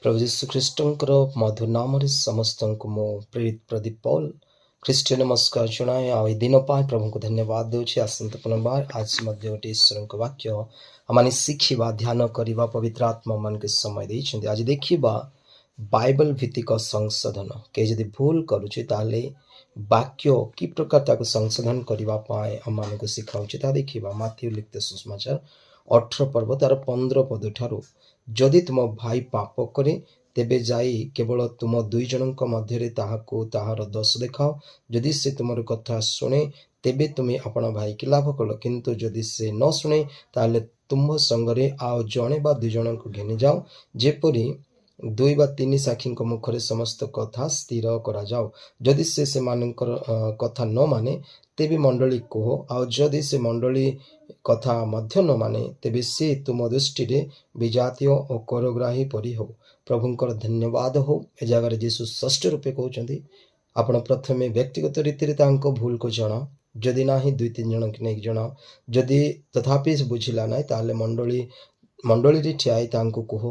प्रभु यीशु ख्रीष्टଙ୍କର ମଧୁର ନାମରେ ସମସ୍ତଙ୍କୁ ମୁଁ ପ୍ରେରିତ ପ୍ରଦୀପ ପୌଲ ଖ୍ରୀଷ୍ଟୀୟ ନମସ୍କାର ଜଣାଏ। ଆଉ ଏ ଦିନ ପାଇଁ ପ୍ରଭୁଙ୍କୁ ଧନ୍ୟବାଦ ଦେଉଛି। ଆସନ୍ତା ପୁନର୍ବାର ଆଜି ମଧ୍ୟ ଗୋଟେ ଈଶ୍ୱରଙ୍କ ବାକ୍ୟ ଆମମାନେ ଶିଖିବା, ଧ୍ୟାନ କରିବା, ପବିତ୍ର ଆତ୍ମା ମାନଙ୍କୁ ସମୟ ଦେଇଛନ୍ତି। ଆଜି ଦେଖିବା ବାଇବଲ ଭିତ୍ତିକ ସଂଶୋଧନ। କେହି ଯଦି ଭୁଲ କରୁଛି ତାହେଲେ ବାକ୍ୟ କି ପ୍ରକାର ତାକୁ ସଂଶୋଧନ କରିବା ପାଇଁ ଆମମାନଙ୍କୁ ଶିଖାଉଛି ତାହା ଦେଖିବା। ମାଥ୍ୟୁ ଲିଖିତ ସୁସମାଚାର 18 ପର୍ବ ତାର 15 ପଦ ଠାରୁ ଯଦି ତୁମ ଭାଇ ପାପ କରେ ତେବେ ଯାଇ କେବଳ ତୁମ ଦୁଇ ଜଣଙ୍କ ମଧ୍ୟରେ ତାହାକୁ ତାହାର ଦୋଷ ଦେଖାଅ। ଯଦି ସେ ତୁମର କଥା ଶୁଣେ ତେବେ ତୁମେ ଆପଣ ଭାଇକି ଲାଭ କଲ, କିନ୍ତୁ ଯଦି ସେ ନ ଶୁଣେ ତାହେଲେ ତୁମ ସଙ୍ଗରେ ଆଉ ଜଣେ ବା ଦୁଇ ଜଣଙ୍କୁ ଘେନିଯାଅ, ଯେପରି 2 ବା 3 ସାକ୍ଷୀଙ୍କ ମୁଖରେ ସମସ୍ତ କଥା ସ୍ଥିର କରାଯାଉ। ଯଦି ସେ ସେମାନଙ୍କର କଥା ନ ମାନେ ତେବେ ମଣ୍ଡଳୀ କୁହ, ଆଉ ଯଦି ସେ ମଣ୍ଡଳୀ କଥା ମଧ୍ୟ ନ ମାନେ ତେବେ ସେ ତୁମ ଦୃଷ୍ଟିରେ ବିଜାତୀୟ ଓ କରଗ୍ରାହୀ ପରି ହଉ। ପ୍ରଭୁଙ୍କର ଧନ୍ୟବାଦ ହଉ। ଏ ଜାଗାରେ ଯୀଶୁ ଷଷ୍ଠ ରୂପେ କହୁଛନ୍ତି ଆପଣ ପ୍ରଥମେ ବ୍ୟକ୍ତିଗତ ରୀତିରେ ତାଙ୍କ ଭୁଲକୁ ଜଣାଅ, ଯଦି ନାହିଁ 2-3 ଜଣଙ୍କୁ ନେଇକି ଜଣାଅ। ଯଦି ତଥାପି ବୁଝିଲା ନାହିଁ ତାହେଲେ ମଣ୍ଡଳୀରେ ଠିଆଇ ତାଙ୍କୁ କୁହ।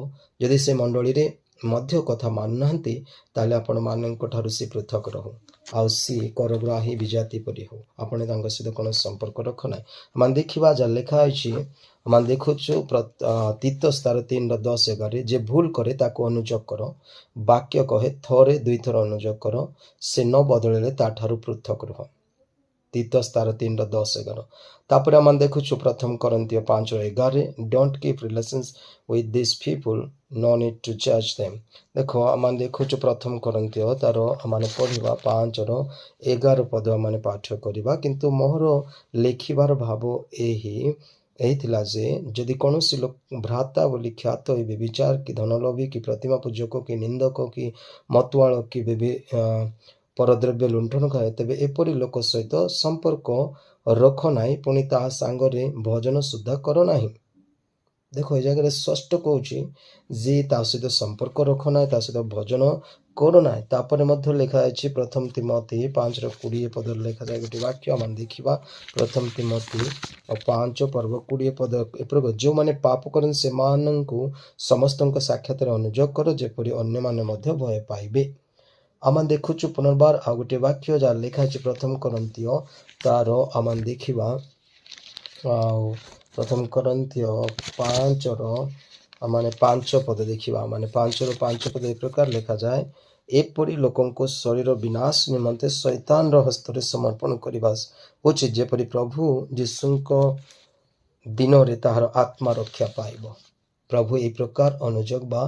ଯଦି ସେ ମଣ୍ଡଳୀରେ ମଧ୍ୟ କଥା ମାନୁନାହାନ୍ତି ତାହେଲେ ଆପଣ ମାନଙ୍କ ଠାରୁ ସେ ପୃଥକ ରହୁ, ଆଉ ସିଏ କରଗ୍ରାହୀ ବିଜାତି ପରି ହଉ। ଆପଣ ତାଙ୍କ ସହିତ କୌଣସି ସମ୍ପର୍କ ରଖ ନାହିଁ। ଆମେ ଦେଖିବା ଯାହା ଲେଖା ହେଇଛି, ଆମେ ଦେଖୁଛୁ ତିତୋସ 3:10-11 ଯେ ଭୁଲ କରେ ତାକୁ ଅନୁଯୋଗ କର। ବାକ୍ୟ କହେ ଥରେ 2 ଥର ଅନୁଯୋଗ କର, ସେ ନ ବଦଳିଲେ ତା ଠାରୁ ପୃଥକ ରୁହ। ତିତୋସ 3:10-11। ତାପରେ ଆମେ ଦେଖୁଛୁ 1 କରନ୍ଥୀୟ 5:11 don't keep relations with this people, no need to जज देम। ଦେଖ ଆମେ ଦେଖୁଛୁ 1 କରନ୍ଥୀୟ ତାର ଆମେ ପଢିବା 5:11 ପଦ ଆମେ ପାଠ କରିବା। କିନ୍ତୁ ମୋର ଲେଖିବାର ଭାବ ଏହି ଥିଲା ଯେ ଯଦି କୌଣସି ଭ୍ରାତା ବୋଲି ଖ୍ୟାତ ହୋଇ ବ୍ୟଭିଚାର କି ଧନଲୋଭୀ କି ପ୍ରତିମା ପୂଜକ କି ନିନ୍ଦକ କି ମତୁଆଳ କି ପରଦ୍ରବ୍ୟ ଲୁଣ୍ଠନ ଖାଏ ତେବେ ଏପରି ଲୋକ ସହିତ ସମ୍ପର୍କ ରଖ ନାହିଁ, ପୁଣି ତାହା ସାଙ୍ଗରେ ଭୋଜନ ସୁଦ୍ଧା କର ନାହିଁ। ଦେଖ ଏ ଜାଗାରେ ସ୍ପଷ୍ଟ କହୁଛି ଯେ ତା ସହିତ ସମ୍ପର୍କ ରଖ ନାହିଁ, ତା ସହିତ ଭୋଜନ କର ନାହିଁ। ତାପରେ ମଧ୍ୟ ଲେଖା ଅଛି 1 ତିମୋଥୀ 5:20 ପଦରେ ଲେଖାଯାଏ ଗୋଟେ ବାକ୍ୟ ଆମେ ଦେଖିବା। 1 ତିମୋଥୀ 5 ପର୍ବ 20 ପଦ ଏପରି ଯେଉଁମାନେ ପାପ କରନ୍ତି ସେମାନଙ୍କୁ ସମସ୍ତଙ୍କ ସାକ୍ଷାତରେ ଅନୁଯୋଗ କର, ଯେପରି ଅନ୍ୟମାନେ ମଧ୍ୟ ଭୟ ପାଇବେ। ଆମେ ଦେଖୁଛୁ ପୁନର୍ବାର ଆଉ ଗୋଟେ ବାକ୍ୟ ଯାହା ଲେଖା ଅଛି 1 କରନ୍ଥୀୟ ତାର ଆମେ ଦେଖିବା। ଆଉ 1 କରନ୍ଥୀୟ 5ର ଆମେ 5 ପଦ ଦେଖିବା। ମାନେ 5 ପଦ ଏ ପ୍ରକାର ଲେଖାଯାଏ, ଏପରି ଲୋକଙ୍କୁ ଶରୀର ବିନାଶ ନିମନ୍ତେ ଶୈତାନର ହସ୍ତରେ ସମର୍ପଣ କରିବା ଉଚିତ, ଯେପରି ପ୍ରଭୁ ଯୀଶୁଙ୍କ ଦିନରେ ତାହାର ଆତ୍ମା ରକ୍ଷା ପାଇବ। ପ୍ରଭୁ ଏହି ପ୍ରକାର ଅନୁଯୋଗ ବା